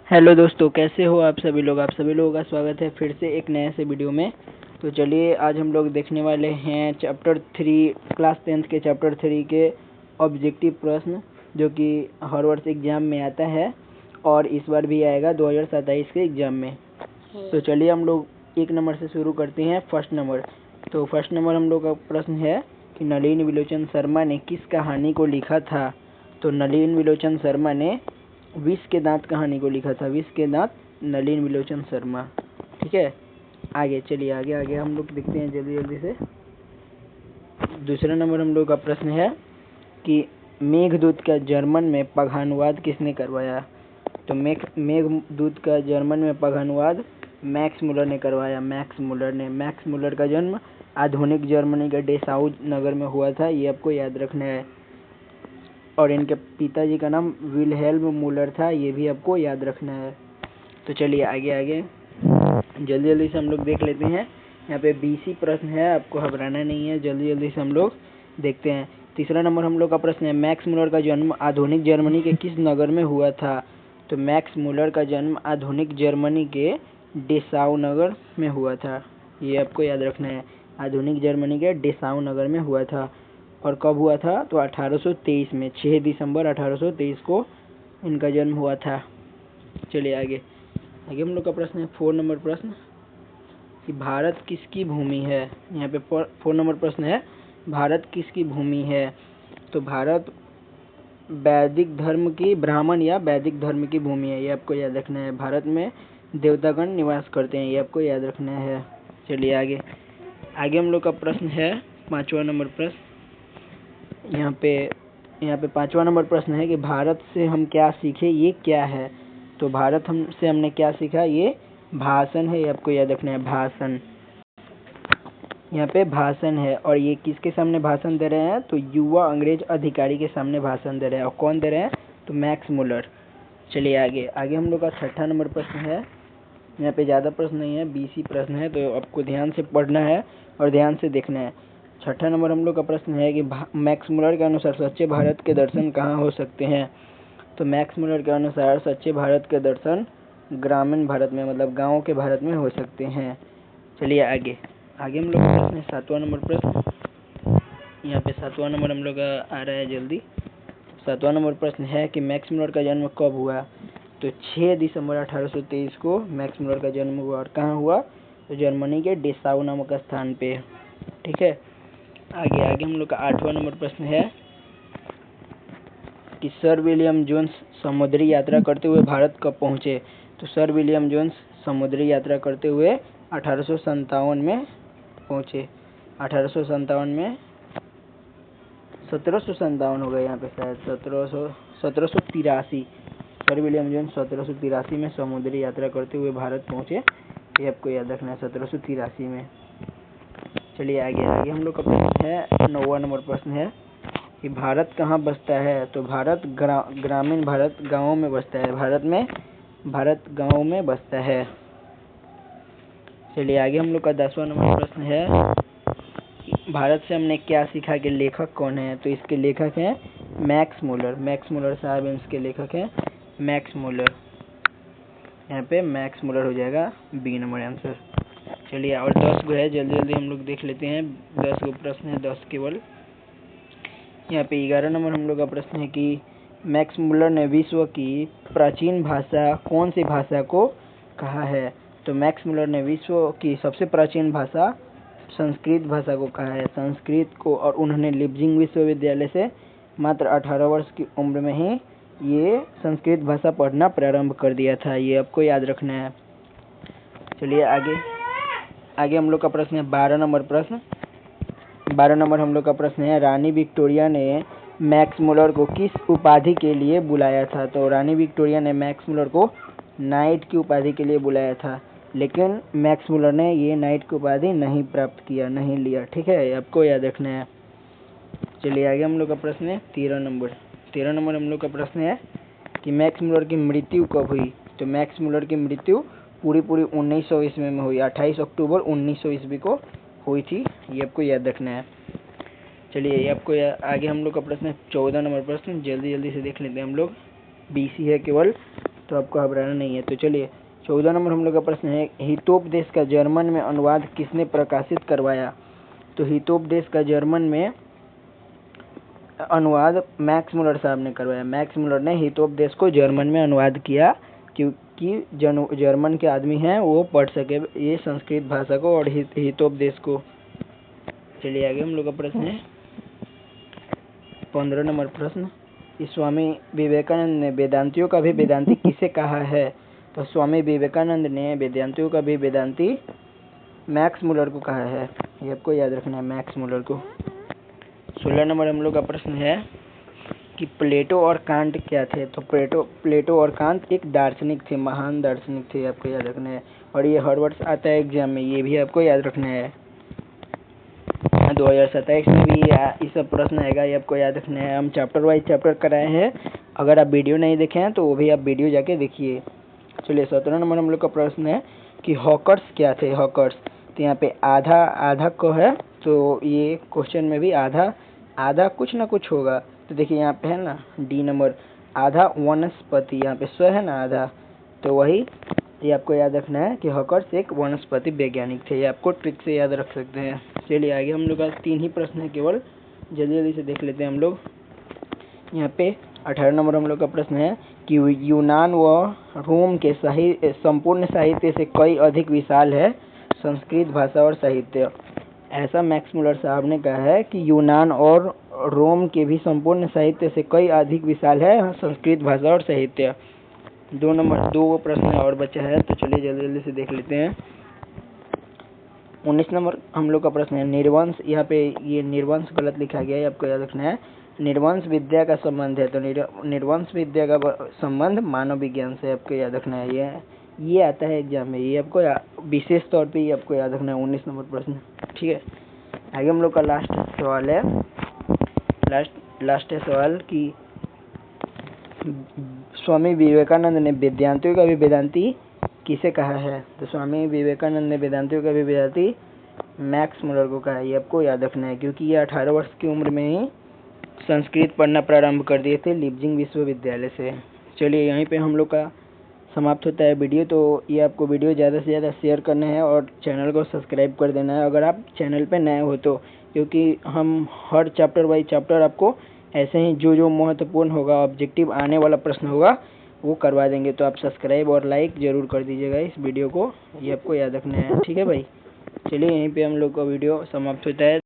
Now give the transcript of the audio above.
Hello दोस्तों, कैसे हो आप सभी लोग। आप सभी लोगों का स्वागत है फिर से एक नए से वीडियो में। तो चलिए आज हम लोग देखने वाले हैं चैप्टर 3 क्लास 10th के चैप्टर 3 के ऑब्जेक्टिव प्रश्न, जो कि हर वर्ष एग्जाम में आता है और इस बार भी आएगा 2027 के एग्जाम में। तो चलिए हम लोग एक नंबर से शुरू करते हैं। First number. तो फर्स्ट नंबर हम लोग का प्रश्न है कि नलिनी विलोचन शर्मा ने किस कहानी को लिखा था। तो नलिनी विलोचन शर्मा ने विष के दांत कहानी को लिखा था। विष के दांत, नलिनी विलोचन शर्मा। ठीक है, आगे चलिए आगे हम लोग देखते हैं जल्दी से। दूसरा नंबर हम लोग का प्रश्न है कि मेघदूत का जर्मन में पद्यानुवाद किसने करवाया। तो मेघदूत का जर्मन में पद्यानुवाद मैक्स मुलर ने करवाया। मैक्स मुलर का जन्म आधुनिक जर्मनी के डेसाउ नगर में हुआ था, ये आपको याद रखना है। और इनके पिताजी का नाम विल्हेल्म मुलर था, ये भी आपको याद रखना है। तो चलिए आगे जल्दी से हम लोग देख लेते हैं। यहाँ पे 20 प्रश्न है, आपको घबराना नहीं है। जल्दी से हम लोग देखते हैं। तीसरा नंबर हम लोग का प्रश्न है, मैक्स मुलर का जन्म आधुनिक जर्मनी के किस नगर में हुआ था। तो मैक्स मुलर का जन्म आधुनिक जर्मनी के डेसाउ नगर में हुआ था, ये आपको याद रखना है। आधुनिक जर्मनी के डेसाउ नगर में हुआ था। और कब हुआ था, तो 1823 में 6 दिसंबर 1823 को इनका जन्म हुआ था। चलिए आगे हम लोग का प्रश्न है 4 नंबर प्रश्न कि भारत किसकी भूमि है। यहाँ पे 4 नंबर प्रश्न है, भारत किसकी भूमि है। तो भारत वैदिक धर्म की, ब्राह्मण या वैदिक धर्म की भूमि है, ये आपको याद रखना है। भारत में देवतागण निवास करते हैं, ये आपको याद रखना है। चलिए आगे हम लोग का प्रश्न है 5वां नंबर प्रश्न। यहाँ पे 5वां नंबर प्रश्न है कि भारत से हम क्या सीखे, ये क्या है। तो भारत से हमने क्या सीखा, ये भाषण है, ये आपको याद रखना है। भाषण, यहाँ पे भाषण है। और ये किसके सामने भाषण दे रहे हैं, तो युवा अंग्रेज अधिकारी के सामने भाषण दे रहे हैं। और कौन दे रहे हैं, तो मैक्स मुलर। चलिए आगे हम लोग का 6ठा नंबर प्रश्न है। यहाँ पे ज़्यादा प्रश्न नहीं है, 20 ही प्रश्न है, तो आपको ध्यान से पढ़ना है और ध्यान से देखना है। 6ठा नंबर हम लोग का प्रश्न है कि मैक्स मुलर के अनुसार सच्चे भारत के दर्शन कहाँ हो सकते हैं। तो मैक्स मुलर के अनुसार सच्चे भारत के दर्शन ग्रामीण भारत में, मतलब गाँव के भारत में हो सकते हैं। चलिए आगे हम लोग का प्रश्न है 7वां नंबर प्रश्न। यहाँ पे 7वां नंबर हम लोग का आ रहा है जल्दी। 7वां नंबर प्रश्न है कि मैक्स मुलर का जन्म कब हुआ। तो 6 दिसंबर 1823 को मैक्स मुलर का जन्म हुआ। और कहाँ हुआ, तो जर्मनी के डेसाउ नामक स्थान पे। ठीक है, आगे हम लोग का 8वां नंबर प्रश्न है कि सर विलियम जोन्स समुद्री यात्रा करते हुए भारत कब पहुँचे। तो सर विलियम जोन्स समुद्री यात्रा करते हुए 1857 में पहुँचे। 1857 में 1757 हो गया यहाँ पे शायद, 1783। सर विलियम जोन्स 1783 में समुद्री यात्रा करते हुए भारत पहुँचे, ये आपको याद रखना है, 1783 में। चलिए आगे हम लोग का प्रश्न है 9वां नंबर प्रश्न है कि भारत कहाँ बसता है। तो भारत ग्रामीण भारत गाँवों में बसता है। भारत गाँवों में बसता है। चलिए आगे हम लोग का 10वां नंबर प्रश्न है, भारत से हमने क्या सीखा कि लेखक कौन है। तो इसके लेखक हैं मैक्स मुलर साहब, इसके लेखक हैं मैक्स मुलर। यहाँ पे मैक्स मुलर हो जाएगा बी नंबर आंसर। चलिए और 10 गो है, जल्दी हम लोग देख लेते हैं। 10 गो प्रश्न है, 10 केवल। यहाँ पे 11 नंबर हम लोग का प्रश्न है कि मैक्स मुलर ने विश्व की प्राचीन भाषा कौन सी भाषा को कहा है। तो मैक्स मुलर ने विश्व की सबसे प्राचीन भाषा संस्कृत भाषा को कहा है, संस्कृत को। और उन्होंने लिपजिंग विश्वविद्यालय से मात्र 18 वर्ष की उम्र में ही ये संस्कृत भाषा पढ़ना प्रारंभ कर दिया था, ये आपको याद रखना है। चलिए आगे हम लोग का प्रश्न है 12 नंबर प्रश्न। 12 नंबर हम लोग का प्रश्न है, रानी विक्टोरिया ने मैक्स मुलर को किस उपाधि के लिए बुलाया था। तो रानी विक्टोरिया ने मैक्स मुलर को नाइट की उपाधि के लिए बुलाया था, लेकिन मैक्स मुलर ने ये नाइट की उपाधि नहीं प्राप्त किया, नहीं लिया। ठीक है, आपको याद रखना है। चलिए आगे हम लोग का प्रश्न है 13 नंबर हम लोग का प्रश्न है कि मैक्स मुलर की मृत्यु कब हुई। तो मैक्स मुलर की मृत्यु पूरी 1900 ईस्वी में हुई, 28 अक्टूबर 1900 ईस्वी को हुई थी, ये आपको याद रखना है। चलिए ये आपको आगे हम लोग का प्रश्न है 14 नंबर प्रश्न, जल्दी से देख लेते हैं हम लोग। 20 ही है केवल। तो आपको घबराना नहीं है। तो चलिए 14 नंबर हम लोग का प्रश्न है, हितोपदेश का जर्मन में अनुवाद किसने प्रकाशित करवाया? तो हितोपदेश का जर्मन में अनुवाद मैक्स मुलर साहब ने करवाया। मैक्स मुलर ने हितोपदेश को जर्मन में अनुवाद किया, क्योंकि जर्मन के आदमी हैं वो पढ़ सके ये संस्कृत भाषा को और हितोपदेश को। चलिए आगे हम लोग का प्रश्न है 15 नंबर प्रश्न, स्वामी विवेकानंद ने वेदांतियों का भी वेदांती किसे कहा है? तो स्वामी विवेकानंद ने वेदांतियों का भी वेदांती मैक्स मुलर को कहा है। ये आपको याद रखना है, मैक्स मुलर को। 16 नंबर हम लोग का प्रश्न है कि प्लेटो और कांट क्या थे? तो प्लेटो और कांट एक दार्शनिक थे, महान दार्शनिक थे, आपको याद रखना है। और ये हर वर्ष आता है एग्जाम में, ये भी आपको याद रखना है। 2027 में भी ये सब प्रश्न आएगा, ये आपको याद रखना है। हम चैप्टर वाइज चैप्टर कराए हैं, अगर आप वीडियो नहीं देखे हैं तो वो भी आप वीडियो जाके देखिए। चलिए 17 नंबर हम लोग का प्रश्न है कि हॉकर्स क्या थे? हॉकर्स, तो यहाँ पे आधा को है, तो ये क्वेश्चन में भी आधा कुछ ना कुछ होगा। तो देखिए यहाँ पे है ना डी नंबर, आधा वनस्पति, यहाँ पे स्व है ना आधा, तो वही ये आपको याद रखना है कि हॉकर्स एक वनस्पति वैज्ञानिक थे। ये आपको ट्रिक से याद रख सकते हैं। चलिए आगे हम लोग का 3 ही प्रश्न है, केवल जल्दी से देख लेते हैं हम लोग। यहाँ पे 18 नंबर हम लोग का प्रश्न है कि यूनान व रोम के संपूर्ण साहित्य से कई अधिक विशाल है संस्कृत भाषा और साहित्य। ऐसा मैक्स मुलर साहब ने कहा है कि यूनान और रोम के भी संपूर्ण साहित्य से कई अधिक विशाल है संस्कृत भाषा और साहित्य। 2 प्रश्न और बचा है, तो चलिए जल्दी से देख लेते हैं। 19 नंबर हम लोग का प्रश्न है निर्वंश, यहाँ पे ये निर्वंश गलत लिखा गया है, आपको याद रखना है। निर्वंश विद्या का संबंध है, तो निर्वंश विद्या का संबंध मानव विज्ञान से, आपको याद रखना है। ये आता है एग्जाम में, ये आपको विशेष तौर पे ये आपको याद रखना है। 19 नंबर प्रश्न, ठीक है। आगे हम लोग का लास्ट सवाल है, लास्ट है सवाल कि स्वामी विवेकानंद ने वेदांतियों का भी वेदांती किसे कहा है? तो स्वामी विवेकानंद ने वेदांतियों का भी वेदांती मैक्स मुलर को कहा है। ये आपको याद रखना है, क्योंकि ये 18 वर्ष की उम्र में ही संस्कृत पढ़ना प्रारंभ कर दिए थे लीपजिंग विश्वविद्यालय से। चलिए यहीं पे हम लोग का समाप्त होता है वीडियो। तो ये आपको वीडियो ज़्यादा से ज़्यादा शेयर करना है और चैनल को सब्सक्राइब कर देना है अगर आप चैनल पे नए हो तो, क्योंकि हम हर चैप्टर वाइज चैप्टर आपको ऐसे ही जो महत्वपूर्ण होगा, ऑब्जेक्टिव आने वाला प्रश्न होगा वो करवा देंगे। तो आप सब्सक्राइब और लाइक ज़रूर कर दीजिएगा इस वीडियो को, ये आपको याद रखना है, ठीक है भाई। चलिए यहीं पे हम लोग का वीडियो समाप्त होता है।